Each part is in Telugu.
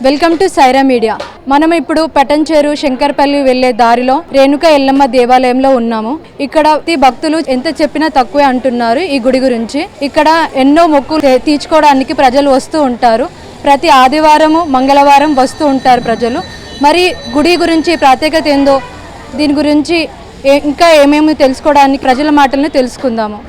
Welcome to Sye Raa media. మనం ఇప్పుడు పెటంచేరు శంకర్పల్లి వెళ్లే దారిలో రేణుకా ఎల్లమ్మ దేవాలయంలో ఉన్నాము. ఇక్కడ భక్తులు ఎంత చెప్పినా తక్కువే అంటున్నారు ఈ గుడి గురించి. ఇక్కడ ఎన్నో మొక్కులు తీర్చుకోవడానికి ప్రజలు వస్తూ ఉంటారు. ప్రతి ఆదివారము మంగళవారం వస్తూ ఉంటారు ప్రజలు. మరి గుడి గురించి ప్రత్యేకత ఏందో, దీని గురించి ఇంకా ఏమేమి తెలుసుకోవడానికి ప్రజల మాటలను తెలుసుకుందాము.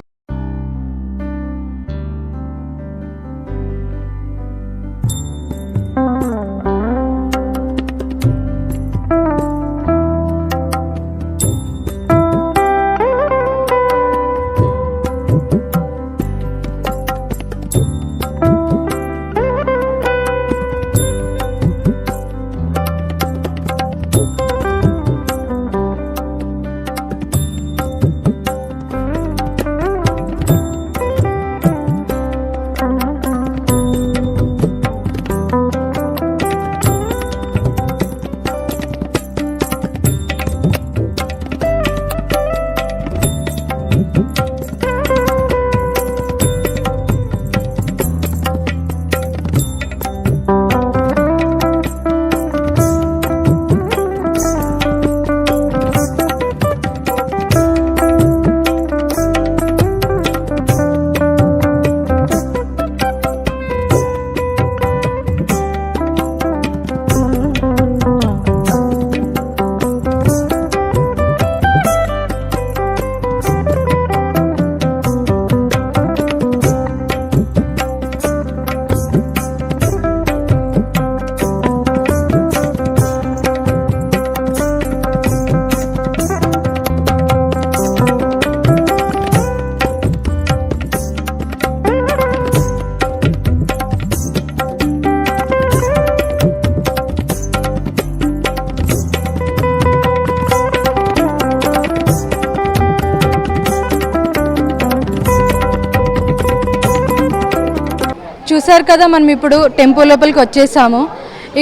చూసారు కదా, మనం ఇప్పుడు టెంపుల్ లోపలికి వచ్చేసాము.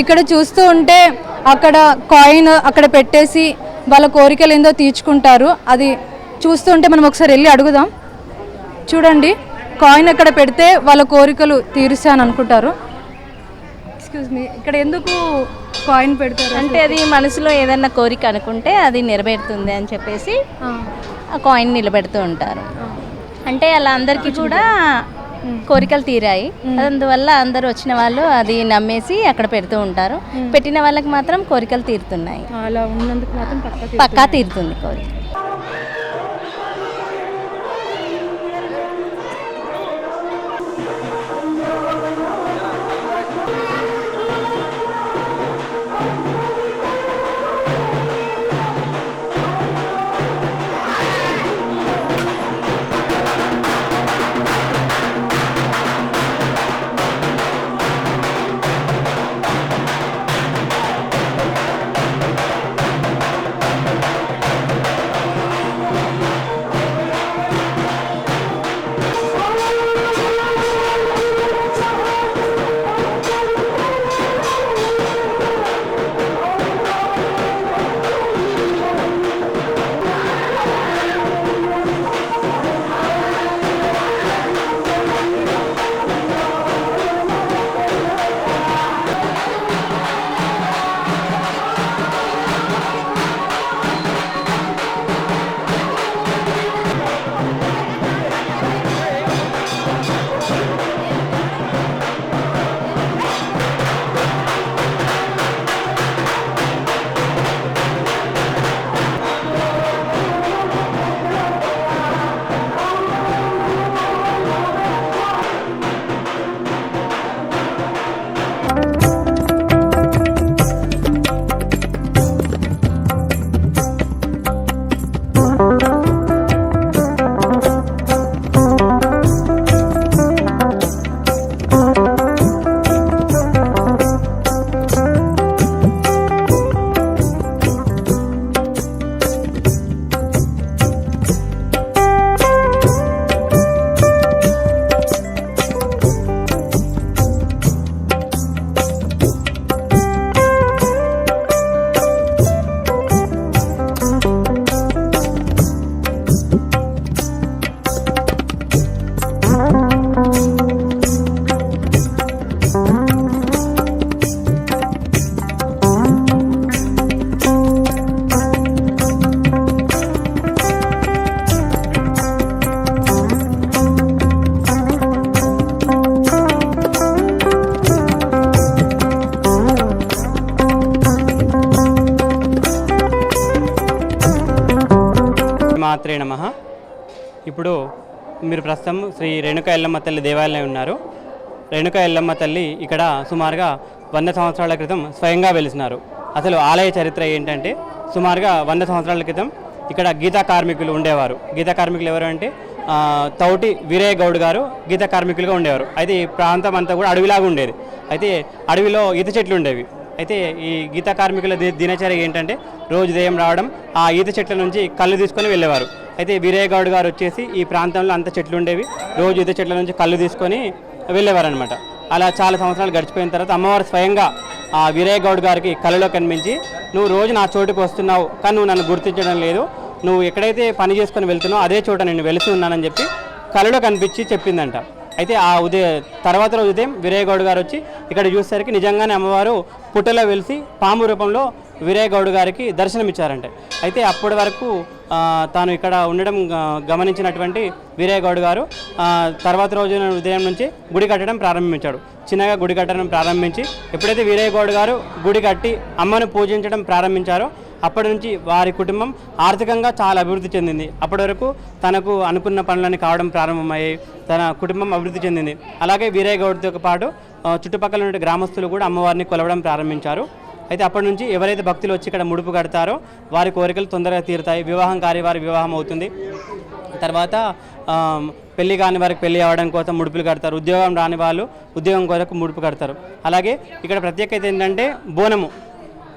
ఇక్కడ చూస్తూ ఉంటే అక్కడ కాయిన్ అక్కడ పెట్టేసి వాళ్ళ కోరికలు ఏందో తీర్చుకుంటారు. అది చూస్తూ ఉంటే మనం ఒకసారి వెళ్ళి అడుగుదాం. చూడండి, కాయిన్ అక్కడ పెడితే వాళ్ళ కోరికలు తీరుస్తాను అనుకుంటారు. ఎక్స్క్యూజ్ మీ, ఇక్కడ ఎందుకు కాయిన్ పెడతారు అంటే అది మనసులో ఏదన్నా కోరిక అనుకుంటే అది నెరవేరుతుంది అని చెప్పేసి ఆ కాయిన్ నిలబెడుతూ ఉంటారు. అంటే అలా అందరికీ కూడా కోరికలు తీరాయి. అందువల్ల అందరు వచ్చిన వాళ్ళు అది నమ్మేసి అక్కడ పెడుతూ ఉంటారు. పెట్టిన వాళ్ళకి మాత్రం కోరికలు తీరుతున్నాయి. అలా ఉన్నందుకు మాత్రం పక్కా తీరుతుంది కోరిక. మాత్రే నమః. ఇప్పుడు మీరు ప్రస్తుతం శ్రీ రేణుకా ఎల్లమ్మ తల్లి దేవాలయం ఉన్నారు. రేణుకా ఎల్లమ్మ తల్లి ఇక్కడ సుమారుగా 100 సంవత్సరాల క్రితం స్వయంగా వెలిసినారు. అసలు ఆలయ చరిత్ర ఏంటంటే సుమారుగా 100 సంవత్సరాల క్రితం ఇక్కడ గీతా కార్మికులు ఉండేవారు. గీతా కార్మికులు ఎవరు అంటే తౌటి వీరయ్య గౌడ్ గారు గీతా కార్మికులుగా ఉండేవారు. అయితే ఈ ప్రాంతం అంతా కూడా అడవిలాగా ఉండేది. అయితే అడవిలో ఈత చెట్లు ఉండేవి. అయితే ఈ గీతా కార్మికుల దినచర్య ఏంటంటే రోజు ఉదయం రావడం, ఆ ఈత చెట్ల నుంచి కళ్ళు తీసుకొని వెళ్ళేవారు. అయితే వీరయ్య గౌడ్ గారు వచ్చేసి ఈ ప్రాంతంలో అంత చెట్లు ఉండేవి, రోజు ఈత చెట్ల నుంచి కళ్ళు తీసుకొని వెళ్ళేవారు అనమాట. అలా చాలా సంవత్సరాలు గడిచిపోయిన తర్వాత అమ్మవారు స్వయంగా ఆ వీరయ్య గౌడ్ గారికి కళలో కనిపించి, నువ్వు రోజు నా చోటుకు వస్తున్నావు కానీ నువ్వు నన్ను గుర్తించడం లేదు, నువ్వు ఎక్కడైతే పని చేసుకొని వెళ్తున్నావు అదే చోట నేను వెలిసి ఉన్నానని చెప్పి కళలో కనిపించి చెప్పిందంట. అయితే ఆ తర్వాత రోజు ఉదయం వీరయ్య గౌడ్ గారు వచ్చి ఇక్కడ చూసేసరికి నిజంగానే అమ్మవారు పుట్టలో వెలిసి పాము రూపంలో వీరయ్య గౌడ్ గారికి దర్శనమిచ్చారంట. అయితే అప్పటి వరకు తాను ఇక్కడ ఉండడం గమనించినటువంటి వీరయ్య గౌడ్ గారు తర్వాత రోజు ఉదయం నుంచి గుడి కట్టడం ప్రారంభించాడు. చిన్నగా గుడి కట్టడం ప్రారంభించి ఎప్పుడైతే వీరయ్య గౌడ్ గారు గుడి కట్టి అమ్మను పూజించడం ప్రారంభించారో అప్పటి నుంచి వారి కుటుంబం ఆర్థికంగా చాలా అభివృద్ధి చెందింది. అప్పటి వరకు తనకు అనుకున్న పనులన్నీ కావడం ప్రారంభమయ్యాయి, తన కుటుంబం అభివృద్ధి చెందింది. అలాగే వీరయ్య గౌడ్తో పాటు చుట్టుపక్కల ఉన్న గ్రామస్తులు కూడా అమ్మవారిని కొలవడం ప్రారంభించారు. అయితే అప్పటి నుంచి ఎవరైతే భక్తులు వచ్చి ఇక్కడ ముడుపు కడతారో వారి కోరికలు తొందరగా తీరుతాయి. వివాహం కాని వారి వివాహం అవుతుంది. తర్వాత పెళ్లి కాని వారికి పెళ్లి అవ్వడం కోసం ముడుపులు కడతారు. ఉద్యోగం రాని వాళ్ళు ఉద్యోగం కొరకు ముడుపు కడతారు. అలాగే ఇక్కడ ప్రత్యేకత ఏంటంటే బోనము.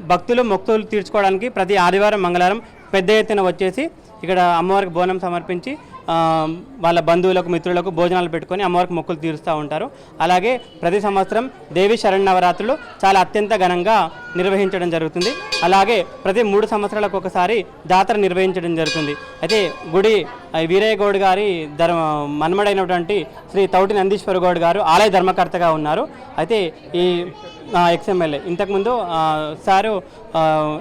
భక్తులు మొక్కులు తీర్చుకోవడానికి ప్రతి ఆదివారం మంగళవారం పెద్ద ఎత్తున వచ్చేసి ఇక్కడ అమ్మవారికి బోనం సమర్పించి వాళ్ళ బంధువులకు మిత్రులకు భోజనాలు పెట్టుకొని అమ్మవారికి మొక్కులు తీరుస్తూ ఉంటారు. అలాగే ప్రతి సంవత్సరం దేవి శరన్నవరాత్రులు చాలా అత్యంత ఘనంగా నిర్వహించడం జరుగుతుంది. అలాగే ప్రతి 3 సంవత్సరాలకు ఒకసారి జాతర నిర్వహించడం జరుగుతుంది. అయితే గుడి వీరయ్య గౌడ్ గారి మన్మడైనటువంటి శ్రీ తౌటి నందీశ్వర గౌడ్ గారు ఆలయ ధర్మకర్తగా ఉన్నారు. అయితే ఈ ఎక్స్ఎమ్మెల్యే ఇంతకుముందు సారు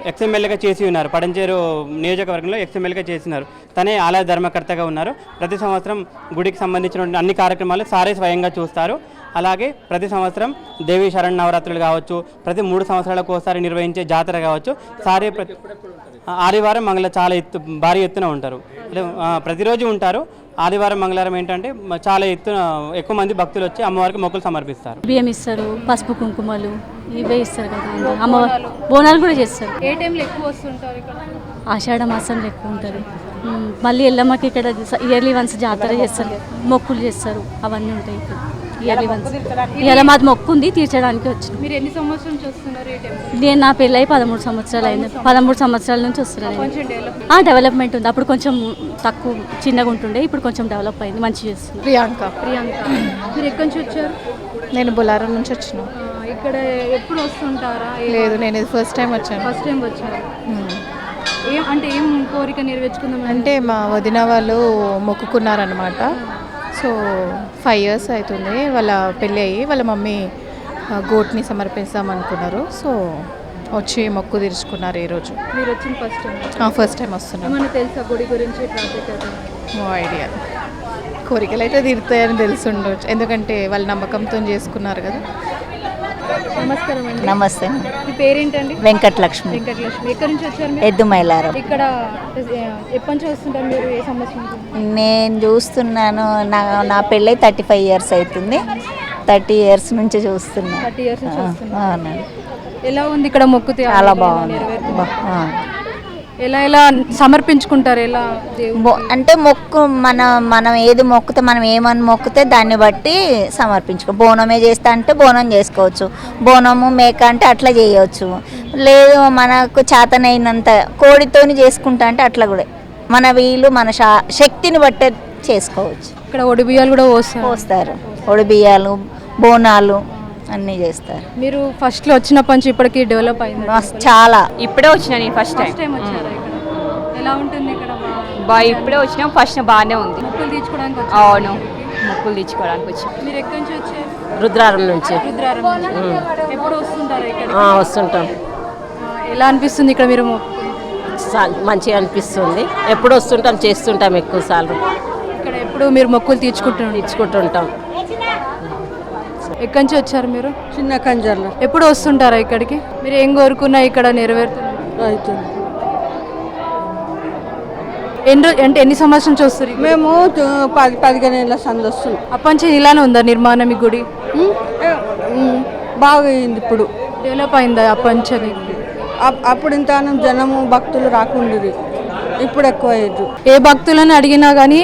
ఎక్స్ఎమ్మెల్యేగా చేసి ఉన్నారు. పడంచేరు నియోజకవర్గంలో ఎక్స్ఎమ్మెల్యేగా చేసినారు. తనే ఆలయ ధర్మకర్తగా ఉన్నారు. ప్రతి సంవత్సరం గుడికి సంబంధించిన అన్ని కార్యక్రమాలు సారే స్వయంగా చూస్తారు. అలాగే ప్రతి సంవత్సరం దేవి శరన్నవరాత్రులు కావచ్చు, ప్రతి 3 సంవత్సరాలకు ఒకసారి నిర్వహించే జాతర కావచ్చు, సారే ఆదివారం మంగళ చాలా భారీ ఎత్తున ఉంటారు. ప్రతిరోజు ఉంటారు. ఆదివారం మంగళవారం ఏంటంటే చాలా ఎక్కువ మంది భక్తులు వచ్చి అమ్మవారికి మొక్కులు సమర్పిస్తారు. బియ్యం ఇస్తారు, పసుపు కుంకుమలు ఇవే ఇస్తారు కదా. అమ్మవారు బోనాలు కూడా చేస్తారు. ఏ టైంలో ఎక్కువ వస్తుంటారు ఇక్కడ? ఆషాఢ మాసంలో ఎక్కువ ఉంటుంది. మళ్ళీ ఎల్లమ్మకి ఇక్కడ ఇయర్లీ వన్స్ జాతర చేస్తారు, మొక్కులు చేస్తారు, అవన్నీ ఉంటాయి ఇక్కడ ఇయర్లీ వన్స్. ఇలా మాది మొక్కు ఉంది, తీర్చడానికి వచ్చింది. మీరు ఎన్ని సంవత్సరాల నుంచి వస్తున్నారు? నేను నా పెళ్ళై 13 సంవత్సరాలు అయింది. 13 సంవత్సరాల నుంచి వస్తున్నాను. డెవలప్మెంట్ ఉంది. అప్పుడు కొంచెం తక్కువ చిన్నగా ఉంటుండే, ఇప్పుడు కొంచెం డెవలప్ అయింది, మంచిగా చేస్తుంది. ప్రియాంక మీరు ఎక్కడి నుంచి వచ్చారు? నేను బొలారం నుంచి వచ్చిన. ఇక్కడ ఎప్పుడు వస్తుంటారా? లేదు, నేను ఇది ఫస్ట్ టైం వచ్చాను. ఫస్ట్ టైం వచ్చారు. ఏం కోరిక నెరవేర్చుకుందాం అంటే మా వదిన వాళ్ళు మొక్కుకున్నారనమాట. సో 5 years అవుతుంది వాళ్ళ పెళ్ళి అయ్యి. వాళ్ళ మమ్మీ గోట్ని సమర్పిస్తాం అనుకున్నారు. సో వచ్చి మొక్కు తీర్చుకున్నారు ఈరోజు. మీరు వచ్చిన ఫస్ట్ టైం వస్తున్నాను. ఏమన్నా తెలుసా గుడి గురించి ప్రాముఖ్యత? No idea. కోరికలు అయితే తీరుతాయని తెలుసుండొచ్చు, ఎందుకంటే వాళ్ళు నమ్మకంతో చేసుకున్నారు కదా. నమస్కారం అండి. నమస్తే. మీ పేరేంటండి? వెంకటలక్ష్మి. వెంకటలక్ష్మి. ఎక్కడి నుంచి వచ్చారు మీరు? ఎద్దు మైలారం. ఇక్కడ ఎప్పటి నుంచి వస్తుంటారు మీరు? ఏ సంవత్సరం నుంచి? నేను చూస్తున్నాను, నా పెళ్ళై 35 years అవుతుంది. 30 years నుంచి చూస్తున్నాను. 30 years నుంచి వస్తున్నారు. అవునండి. ఎలా ఉంది ఇక్కడ మొక్కు? చాలా బాగుంది. ఎలా సమర్పించుకుంటారు? ఎలా అంటే మొక్కు మనం ఏది మొక్కుతే, మనం ఏమని మొక్కుతే దాన్ని బట్టి సమర్పించుకో. బోనమే చేస్తా అంటే బోనం చేసుకోవచ్చు, బోనము మేక అంటే అట్లా చేయవచ్చు. లేదు మనకు చేతనైనంత కోడితోని చేసుకుంటా అంటే అట్లా కూడా మన వీలు మన శక్తిని బట్టి చేసుకోవచ్చు. ఇక్కడ ఒడి బియ్యాలు కూడా పోస్తారు. ఒడి బియ్యాలు, బోనాలు అన్నీ చేస్తారు. మీరు ఫస్ట్లో వచ్చినప్పటి నుంచి ఇప్పటికి డెవలప్ అయింది చాలా. ఇప్పుడే వచ్చినా నేను ఫస్ట్ టైం వచ్చారా ఇక్కడ? ఎలా ఉంటుంది ఇక్కడ? ఇప్పుడే వచ్చినా. ఫస్ట్ బాగానే ఉంది. మొక్కులు తీర్చుకోవడానికి అవును, మొక్కులు తీర్చుకోవడానికి వచ్చాం. మీరు ఎక్కడి నుంచి వచ్చారు? రుద్రారం నుంచి. రుద్రారం నుంచి. ఎప్పుడు వస్తుంటారు ఇక్కడ? వస్తుంటాం. ఎలా అనిపిస్తుంది ఇక్కడ మీరు? మంచిగా అనిపిస్తుంది. ఎప్పుడు వస్తుంటాం, చేస్తుంటాం ఎక్కువ సార్లు. ఇక్కడ ఎప్పుడు మీరు మొక్కులు తీర్చుకుంటుంటాం. ఎక్కడి నుంచి వచ్చారు మీరు? చిన్న కంజర్లో. ఎప్పుడు వస్తుంటారా ఇక్కడికి? మీరు ఏం కోరుకున్నా ఇక్కడ నెరవేరుతుంది? అంటే ఎన్ని సంవత్సరం చూస్తారు మేము 15 ఏళ్ళ సంది వస్తున్నాం. అప్పంచి ఇలానే ఉందా నిర్మాణం ఈ గుడి? బాగా అయింది ఇప్పుడు, డెవలప్ అయిందా అప్పంచది? అప్పుడు ఇంత జనము భక్తులు రాకుండేది, ఇప్పుడు ఎక్కువ అయ్యేది. ఏ భక్తులను అడిగినా కానీ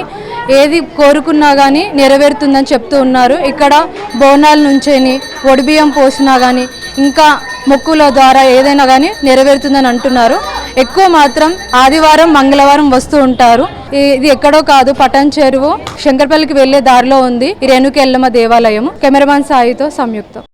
ఏది కోరుకున్నా కానీ నెరవేరుతుందని చెప్తూ ఉన్నారు. ఇక్కడ బోనాల నుంచేని ఒడిబియ్యం పోసినా కానీ ఇంకా మొక్కుల ద్వారా ఏదైనా కానీ నెరవేరుతుందని అంటున్నారు. ఎక్కువ మాత్రం ఆదివారం మంగళవారం వస్తూ ఉంటారు. ఇది ఎక్కడో కాదు, పటన్ చెరువు శంకర్పల్లికి వెళ్లే దారిలో ఉంది ఈ రేణుక ఎల్లమ్మ దేవాలయం. కెమెరామాన్ సాయితో సంయుక్తం.